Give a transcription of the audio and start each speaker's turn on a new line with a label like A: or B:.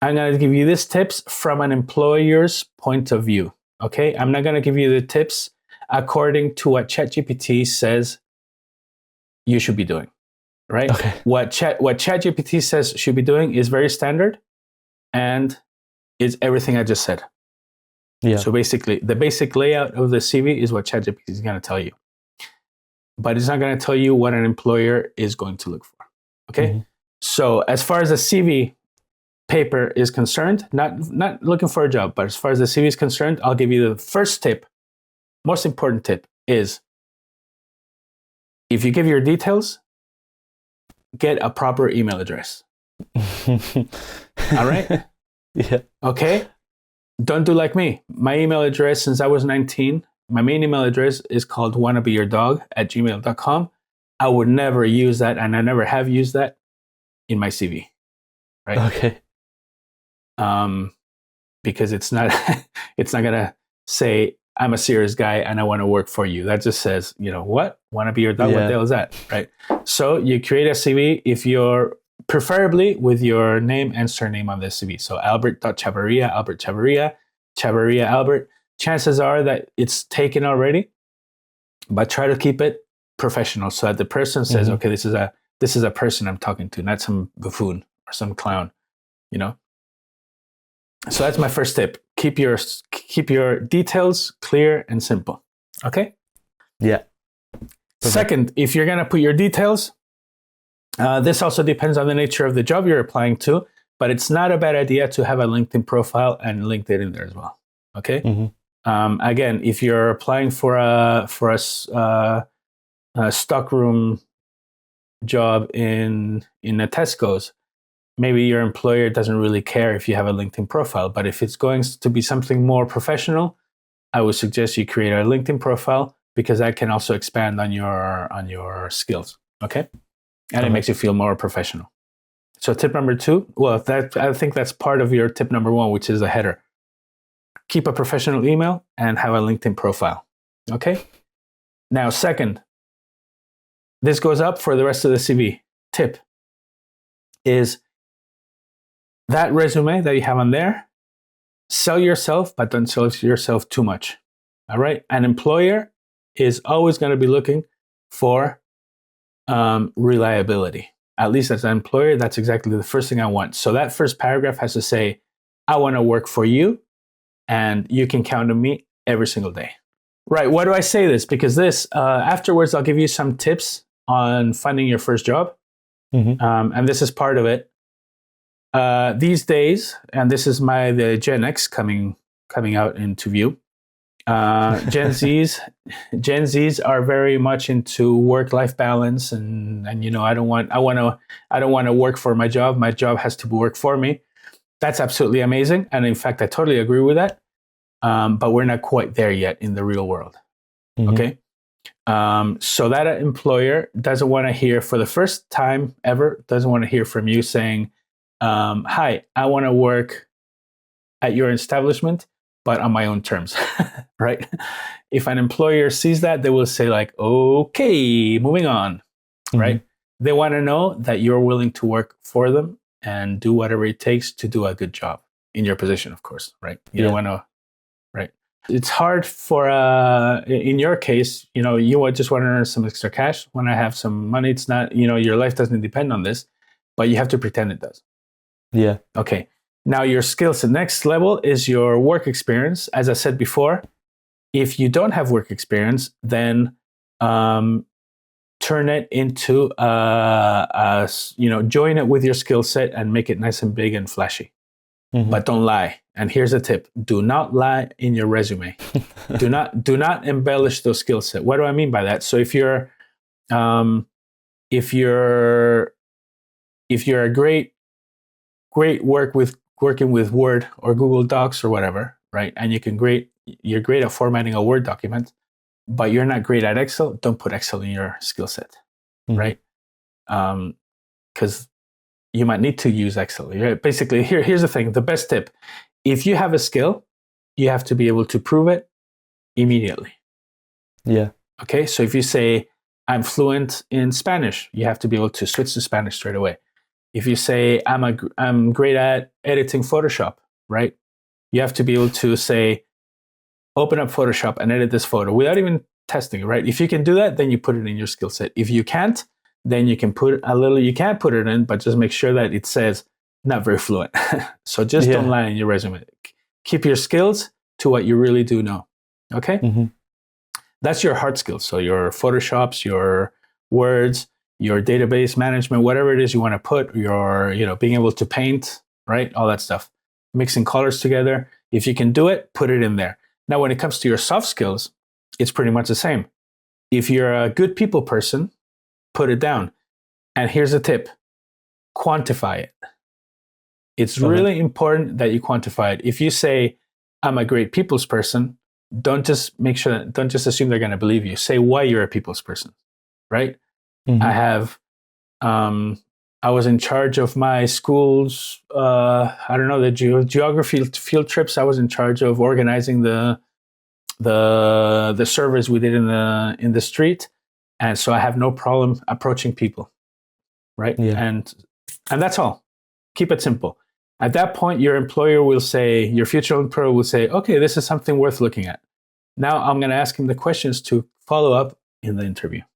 A: I'm going to give you these tips from an employer's point of view. Okay, I'm not going to give you the tips according to what ChatGPT says you should be doing. Right?
B: Okay.
A: What ChatGPT says should be doing is very standard, and is everything I just said.
B: Yeah.
A: So basically, the basic layout of the CV is what ChatGPT is going to tell you, but it's not going to tell you what an employer is going to look for. Okay. Mm-hmm. So as far as the CV paper is concerned, not looking for a job, but as far as the CV is concerned, I'll give you the first tip. Most important tip is, if you give your details, get a proper email address. All right?
B: Yeah.
A: Okay? Don't do like me. My email address since I was 19, my main email address is called wannabeyourdog@gmail.com. I would never use that, and I never have used that in my CV. Right?
B: Okay.
A: Because it's not gonna say I'm a serious guy and I want to work for you. That just says, what? Want to be your dog? Yeah. What the hell is that? Right? So you create a CV if you're preferably with your name and surname on the CV. So Albert.Chavarria, Albert Chavarria, Chavarria Albert. Chances are that it's taken already, but try to keep it professional so that the person says, okay, this is a person I'm talking to, not some buffoon or some clown, So that's my first tip. Keep your details clear and simple. Okay?
B: Yeah.
A: Perfect. Second, if you're going to put your details, this also depends on the nature of the job you're applying to, but it's not a bad idea to have a LinkedIn profile and link it in there as well. Okay? Mm-hmm. Again, if you're applying for a stockroom job in a Tesco's, maybe your employer doesn't really care if you have a LinkedIn profile, but if it's going to be something more professional, I would suggest you create a LinkedIn profile, because that can also expand on your skills. Okay, and it makes you feel more professional. So tip number 2, I think that's part of your tip number 1, which is the header. Keep a professional email and have a LinkedIn profile. Okay. Now, second, this goes up for the rest of the CV. Tip is, that resume that you have on there, sell yourself, but don't sell yourself too much. All right? An employer is always going to be looking for reliability. At least as an employer, that's exactly the first thing I want. So that first paragraph has to say, I want to work for you, and you can count on me every single day. Right. Why do I say this? Because afterwards, I'll give you some tips on finding your first job. Mm-hmm. And this is part of it. These days, and this is the GenX coming out into view. Gen Zs are very much into work-life balance, and I don't want to work for my job. My job has to work for me. That's absolutely amazing, and in fact, I totally agree with that. But we're not quite there yet in the real world. Mm-hmm. Okay. So that employer doesn't want to hear, for the first time ever, doesn't want to hear from you saying, hi, I want to work at your establishment, but on my own terms, right? If an employer sees that, they will say like, okay, moving on, mm-hmm. right? They want to know that you're willing to work for them and do whatever it takes to do a good job in your position, of course, right? You don't want to, right? It's hard for, in your case, you just want to earn some extra cash. When I have some money, it's not, your life doesn't depend on this, but you have to pretend it does.
B: Yeah.
A: Okay. Now your skills. The next level is your work experience. As I said before, if you don't have work experience, then turn it into join it with your skill set and make it nice and big and flashy. Mm-hmm. But don't lie. And here's a tip: do not lie in your resume. do not embellish those skill set. What do I mean by that? So if you're a great working with Word or Google Docs or whatever, right? And you're great at formatting a Word document, but you're not great at Excel, don't put Excel in your skill set, mm-hmm. right? Because you might need to use Excel. Basically, here's the thing, the best tip. If you have a skill, you have to be able to prove it immediately.
B: Yeah.
A: Okay, so if you say, I'm fluent in Spanish, you have to be able to switch to Spanish straight away. If you say, I'm great at editing Photoshop, right? You have to be able to say, open up Photoshop and edit this photo without even testing it, right? If you can do that, then you put it in your skill set. If you can't, then you can put you can't put it in, but just make sure that it says not very fluent. So just don't lie in your resume. Keep your skills to what you really do know. Okay?
B: Mm-hmm.
A: That's your hard skills. So your Photoshops, your words, your database management, whatever it is you want to put, your, being able to paint, right? All that stuff. Mixing colors together. If you can do it, put it in there. Now, when it comes to your soft skills, it's pretty much the same. If you're a good people person, put it down. And here's a tip. Quantify it. It's really important that you quantify it. If you say, I'm a great people's person, don't just assume they're going to believe you. Say why you're a people's person, right? Mm-hmm. I was in charge of my school's, the geography field trips. I was in charge of organizing the surveys we did in the street. And so I have no problem approaching people, right?
B: Yeah.
A: And that's all. Keep it simple. At that point, your future employer will say, okay, this is something worth looking at. Now I'm going to ask him the questions to follow up in the interview.